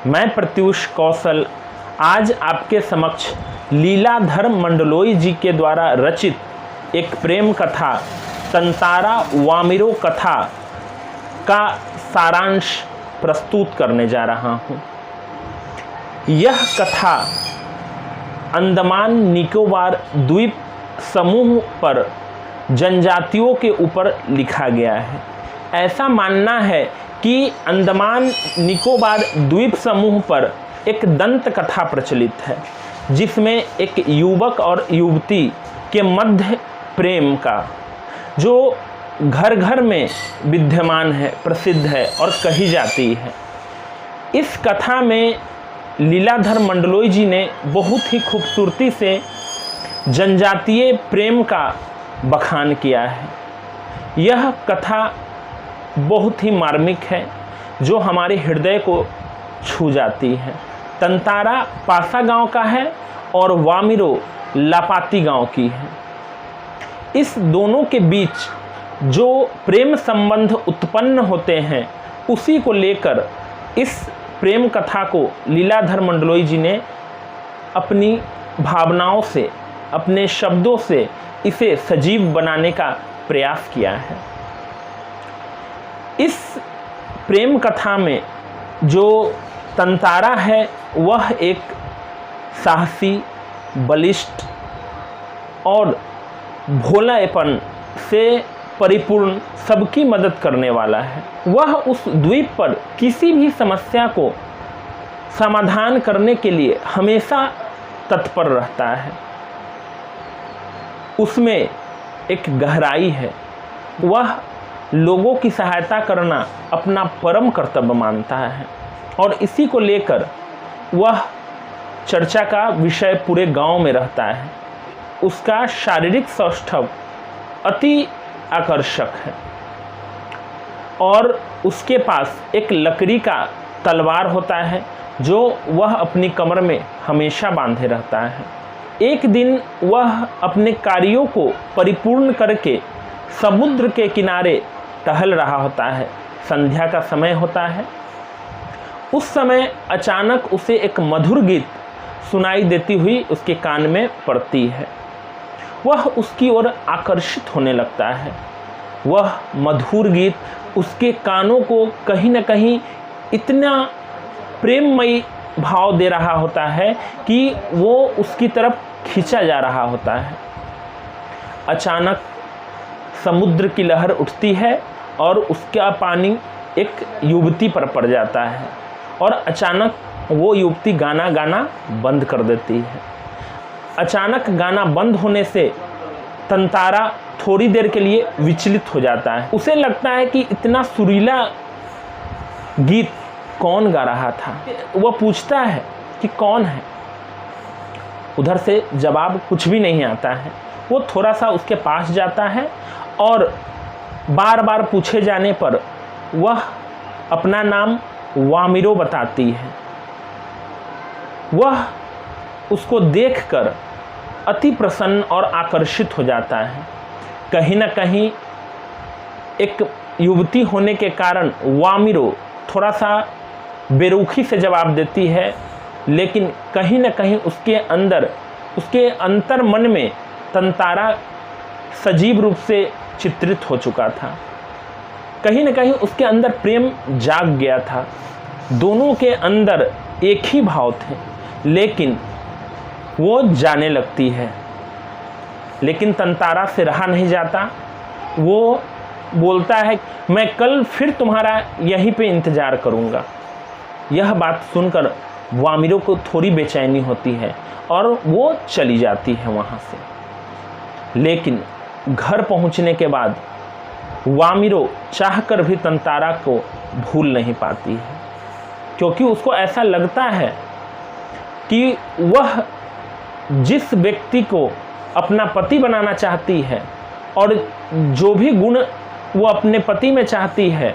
मैं प्रत्युष कौशल आज आपके समक्ष लीलाधर मंडलोई जी के द्वारा रचित एक प्रेम कथा तंतारा वामिरो कथा का सारांश प्रस्तुत करने जा रहा हूँ। यह कथा अंडमान निकोबार द्वीप समूह पर जनजातियों के ऊपर लिखा गया है। ऐसा मानना है कि अंडमान निकोबार द्वीप समूह पर एक दंत कथा प्रचलित है, जिसमें एक युवक और युवती के मध्य प्रेम का जो घर घर में विद्यमान है, प्रसिद्ध है और कही जाती है। इस कथा में लीलाधर मंडलोई जी ने बहुत ही खूबसूरती से जनजातीय प्रेम का बखान किया है। यह कथा बहुत ही मार्मिक है, जो हमारे हृदय को छू जाती है। तंतारा पासा गांव का है और वामिरो लापाती गांव की है। इस दोनों के बीच जो प्रेम संबंध उत्पन्न होते हैं, उसी को लेकर इस प्रेम कथा को लीलाधर मंडलोई जी ने अपनी भावनाओं से, अपने शब्दों से इसे सजीव बनाने का प्रयास किया है। इस प्रेम कथा में जो तंतारा है वह एक साहसी, बलिष्ठ और भोलापन से परिपूर्ण, सबकी मदद करने वाला है। वह उस द्वीप पर किसी भी समस्या को समाधान करने के लिए हमेशा तत्पर रहता है। उसमें एक गहराई है। वह लोगों की सहायता करना अपना परम कर्तव्य मानता है और इसी को लेकर वह चर्चा का विषय पूरे गांव में रहता है। उसका शारीरिक सौष्ठव अति आकर्षक है और उसके पास एक लकड़ी का तलवार होता है, जो वह अपनी कमर में हमेशा बांधे रहता है। एक दिन वह अपने कार्यों को परिपूर्ण करके समुद्र के किनारे टहल रहा होता है। संध्या का समय होता है। उस समय अचानक उसे एक मधुर गीत सुनाई देती हुई उसके कान में पड़ती है। वह उसकी ओर आकर्षित होने लगता है। वह मधुर गीत उसके कानों को कहीं न कहीं इतना प्रेममयी भाव दे रहा होता है कि वो उसकी तरफ खींचा जा रहा होता है। अचानक समुद्र की लहर उठती है और उसका पानी एक युवती पर पड़ जाता है और अचानक वो युवती गाना गाना बंद कर देती है। अचानक गाना बंद होने से तंतारा थोड़ी देर के लिए विचलित हो जाता है। उसे लगता है कि इतना सुरीला गीत कौन गा रहा था। वह पूछता है कि कौन है। उधर से जवाब कुछ भी नहीं आता है। वो थोड़ा सा उसके पास जाता है और बार बार पूछे जाने पर वह अपना नाम वामिरो बताती है। वह उसको देखकर अति प्रसन्न और आकर्षित हो जाता है। कहीं न कहीं एक युवती होने के कारण वामिरो थोड़ा सा बेरुखी से जवाब देती है, लेकिन कहीं न कहीं उसके अंदर, उसके अंतर मन में तंतारा सजीव रूप से चित्रित हो चुका था। कहीं न कहीं उसके अंदर प्रेम जाग गया था। दोनों के अंदर एक ही भाव थे, लेकिन वो जाने लगती है। लेकिन तंतारा से रहा नहीं जाता। वो बोलता है, मैं कल फिर तुम्हारा यहीं पे इंतज़ार करूँगा। यह बात सुनकर वामिरो को थोड़ी बेचैनी होती है और वो चली जाती है वहाँ से। लेकिन घर पहुँचने के बाद वामिरो चाहकर भी तंतारा को भूल नहीं पाती है, क्योंकि उसको ऐसा लगता है कि वह जिस व्यक्ति को अपना पति बनाना चाहती है और जो भी गुण वो अपने पति में चाहती है,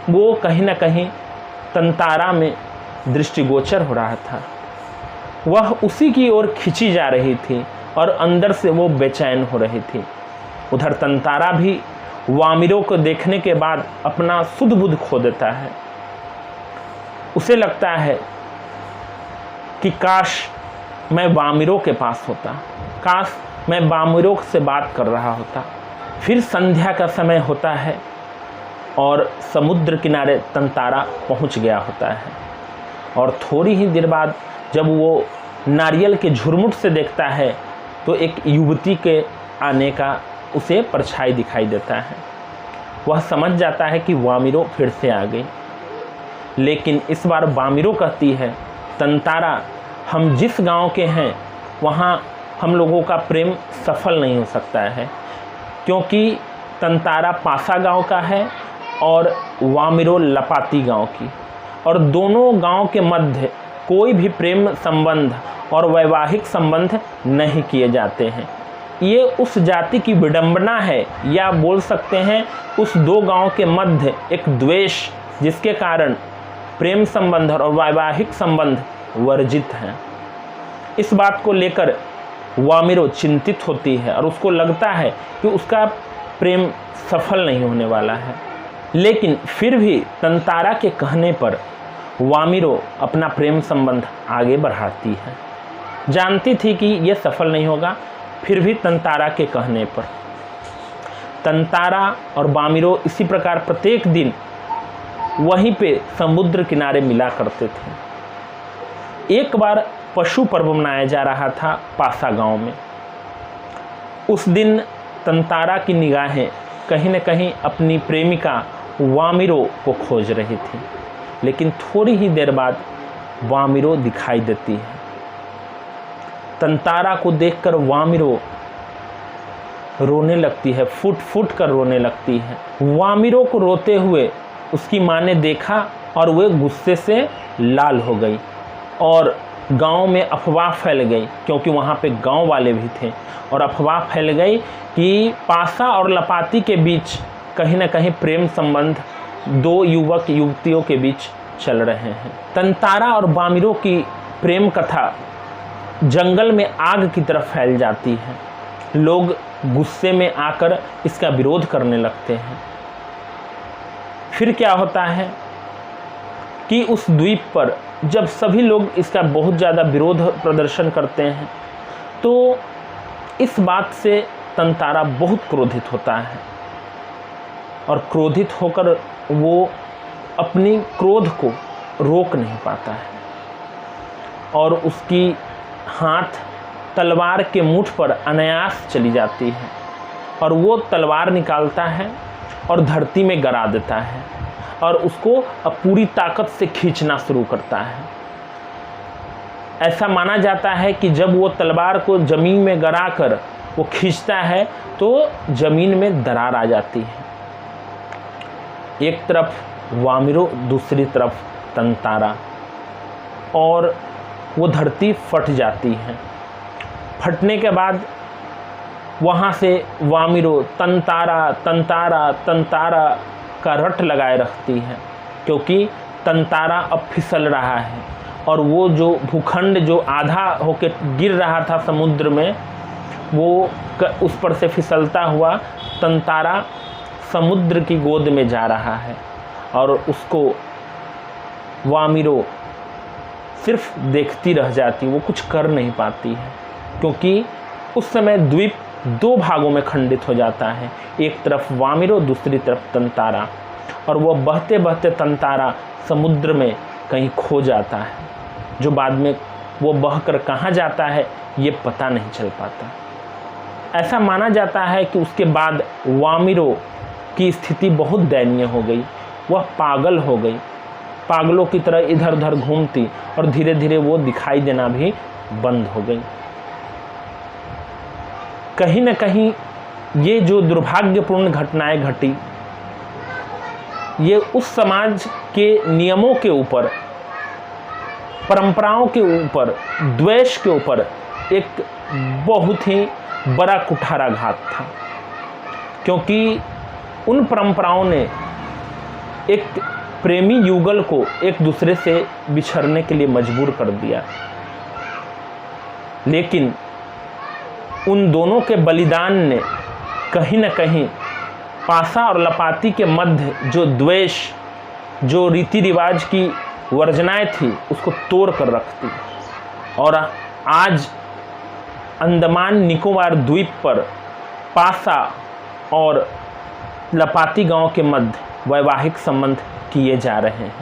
वो कहीं न कहीं तंतारा में दृष्टिगोचर हो रहा था। वह उसी की ओर खींची जा रही थी और अंदर से वो बेचैन हो रही थी। उधर तंतारा भी वामिरो को देखने के बाद अपना सुध बुध खो देता है। उसे लगता है कि काश मैं वामिरों के पास होता, काश मैं वामिरों से बात कर रहा होता। फिर संध्या का समय होता है और समुद्र किनारे तंतारा पहुंच गया होता है, और थोड़ी ही देर बाद जब वो नारियल के झुरमुट से देखता है तो एक युवती के आने का उसे परछाई दिखाई देता है। वह समझ जाता है कि वामिरों फिर से आ गई, लेकिन इस बार वामिरों कहती है, तंतारा, हम जिस गांव के हैं वहाँ हम लोगों का प्रेम सफल नहीं हो सकता है, क्योंकि तंतारा पासा गांव का है और वामिरों लपाती गांव की, और दोनों गांव के मध्य कोई भी प्रेम संबंध और वैवाहिक संबंध नहीं किए जाते हैं। ये उस जाति की विडंबना है, या बोल सकते हैं उस दो गांव के मध्य एक द्वेष, जिसके कारण प्रेम संबंध और वैवाहिक संबंध वर्जित हैं। इस बात को लेकर वामिरों चिंतित होती है और उसको लगता है कि उसका प्रेम सफल नहीं होने वाला है, लेकिन फिर भी तंतारा के कहने पर वामिरों अपना प्रेम संबंध आगे बढ़ाती है। जानती थी कि यह सफल नहीं होगा, फिर भी तंतारा के कहने पर तंतारा और वामिरों इसी प्रकार प्रत्येक दिन वहीं पे समुद्र किनारे मिला करते थे। एक बार पशु पर्व मनाया जा रहा था पासा गांव में। उस दिन तंतारा की निगाहें कहीं न कहीं अपनी प्रेमिका वामिरों को खोज रही थी, लेकिन थोड़ी ही देर बाद वामिरों दिखाई देती है। तंतारा को देखकर वामिरों रोने लगती है, फुट फुट कर रोने लगती है। वामिरों को रोते हुए उसकी माँ ने देखा और वह गुस्से से लाल हो गई, और गांव में अफवाह फैल गई, क्योंकि वहाँ पे गांव वाले भी थे, और अफवाह फैल गई कि पासा और लपाती के बीच कहीं न कहीं प्रेम संबंध दो युवक युवतियों के बीच चल रहे हैं। तंतारा और वामिरों की प्रेम कथा जंगल में आग की तरफ फैल जाती है। लोग गुस्से में आकर इसका विरोध करने लगते हैं। फिर क्या होता है कि उस द्वीप पर जब सभी लोग इसका बहुत ज़्यादा विरोध प्रदर्शन करते हैं, तो इस बात से तंतारा बहुत क्रोधित होता है, और क्रोधित होकर वो अपनी क्रोध को रोक नहीं पाता है, और उसकी हाथ तलवार के मुठ पर अनायास चली जाती है, और वो तलवार निकालता है और धरती में गिरा देता है, और उसको पूरी ताकत से खींचना शुरू करता है। ऐसा माना जाता है कि जब वो तलवार को ज़मीन में गिरा कर वो खींचता है तो ज़मीन में दरार आ जाती है। एक तरफ वामिरों, दूसरी तरफ तंतारा, और वो धरती फट जाती है। फटने के बाद वहाँ से वामिरों तंतारा तंतारा तंतारा का रट लगाए रखती है, क्योंकि तंतारा अब फिसल रहा है, और वो जो भूखंड जो आधा होके गिर रहा था समुद्र में, वो उस पर से फिसलता हुआ तंतारा समुद्र की गोद में जा रहा है, और उसको वामिरों सिर्फ देखती रह जाती, वो कुछ कर नहीं पाती है, क्योंकि उस समय द्वीप दो भागों में खंडित हो जाता है, एक तरफ वामिरों, दूसरी तरफ तंतारा, और वो बहते बहते तंतारा समुद्र में कहीं खो जाता है, जो बाद में वो बहकर कहाँ जाता है ये पता नहीं चल पाता। ऐसा माना जाता है कि उसके बाद वामिरों की स्थिति बहुत दयनीय हो गई, वह पागल हो गई, पागलों की तरह इधर उधर घूमती, और धीरे धीरे वो दिखाई देना भी बंद हो गई। कहीं न कहीं ये जो दुर्भाग्यपूर्ण घटनाएं घटी, ये उस समाज के नियमों के ऊपर, परंपराओं के ऊपर, द्वेष के ऊपर एक बहुत ही बड़ा कुठाराघात था, क्योंकि उन परंपराओं ने एक प्रेमी युगल को एक दूसरे से बिछड़ने के लिए मजबूर कर दिया। लेकिन उन दोनों के बलिदान ने कहीं न कहीं पासा और लपाती के मध्य जो द्वेष, जो रीति रिवाज की वर्जनाएं थी, उसको तोड़ कर रख दी। और आज अंडमान निकोबार द्वीप पर पासा और लपाती गांव के मध्य वैवाहिक संबंध किए जा रहे हैं।